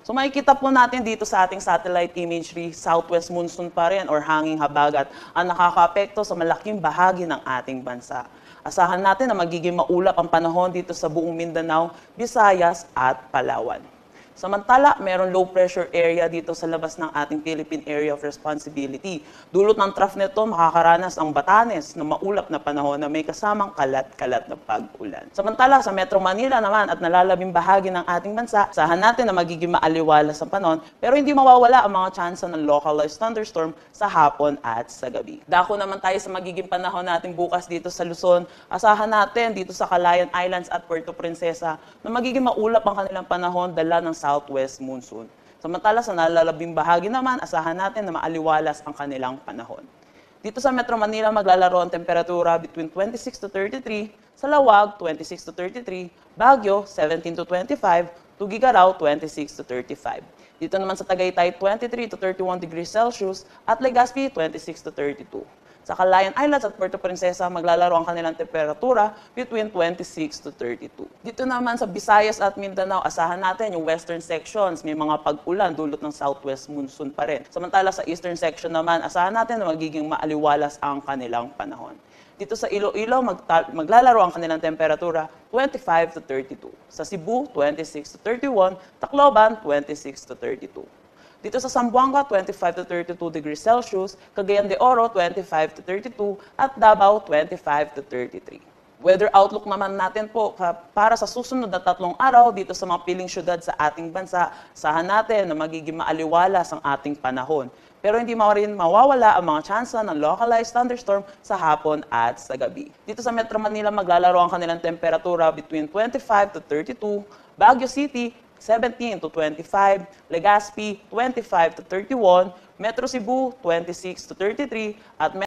So makikita po natin dito sa ating satellite imagery, southwest monsoon pa rin or hanging habagat ang nakakaapekto sa malaking bahagi ng ating bansa. Asahan natin na magiging maulap ang panahon dito sa buong Mindanao, Visayas at Palawan. Samantala, mayroong low pressure area dito sa labas ng ating Philippine Area of Responsibility. Dulot ng trough nito, makakaranas ang Batanes na maulap na panahon na may kasamang kalat-kalat na pag-ulan. Samantala, sa Metro Manila naman at nalalabing bahagi ng ating bansa, asahan natin na magiging maaliwalas ang panahon pero hindi mawawala ang mga tsansa ng localized thunderstorm sa hapon at sa gabi. Dako naman tayo sa magiging panahon natin bukas dito sa Luzon. Asahan natin dito sa Calayan Islands at Puerto Princesa na magiging maulap ang kanilang panahon dala ng southwest monsoon. Samantala sa nalalabing bahagi naman, asahan natin na maaliwalas ang kanilang panahon. Dito sa Metro Manila, maglalaro ang temperatura between 26 to 33, sa Lawag 26 to 33, Baguio 17 to 25, Tugigaraw 26 to 35. Dito naman sa Tagaytay 23 to 31 degrees Celsius at Legazpi 26 to 32. Sa Calayan Islands at Puerto Princesa, maglalaro ang kanilang temperatura between 26 to 32. Dito naman sa Visayas at Mindanao, asahan natin yung western sections, may mga pag-ulan dulot ng southwest monsoon pa rin. Samantala sa eastern section naman, asahan natin na magiging maaliwalas ang kanilang panahon. Dito sa Iloilo, maglalaro ang kanilang temperatura 25 to 32. Sa Cebu, 26 to 31, Tacloban, 26 to 32. Dito sa Zamboanga, 25 to 32 degrees Celsius, Cagayan de Oro, 25 to 32, at Davao, 25 to 33. Weather outlook naman natin po para sa susunod na 3 araw dito sa mga piling syudad sa ating bansa, asahan natin na magiging maaliwalas ang ating panahon. Pero hindi rin mawawala ang mga tsansa ng localized thunderstorm sa hapon at sa gabi. Dito sa Metro Manila, maglalaro ang kanilang temperatura between 25 to 32, Baguio City, 17 to 25, Legazpi 25 to 31, Metro Cebu 26 to 33, at